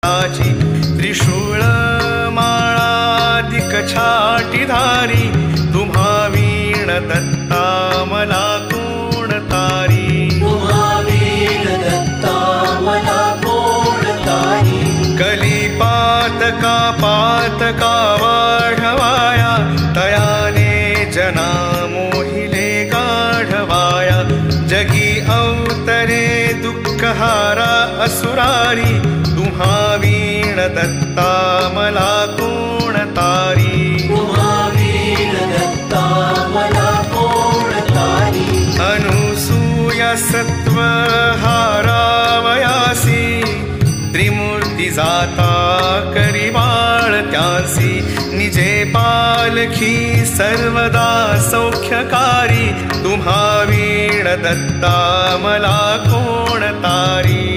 त्रिशूळ माळादिक छाटीधारी तुम्हा वीण दत्ता मला कोण तारी कलिपातका पातका वाढवाया तयाने जना मोहिले गाढवाया जगी अवतरे दुःखहारा असुरारी तुम्हा वीण दत्ता मला कोण तारी अनुसूया सत्व हारावयासी त्रिमूर्ती जाता करी बाळ त्यासी निजे पालखी सर्वदा सौख्यकारी तुम्हा वीण दत्ता मला कोण तारी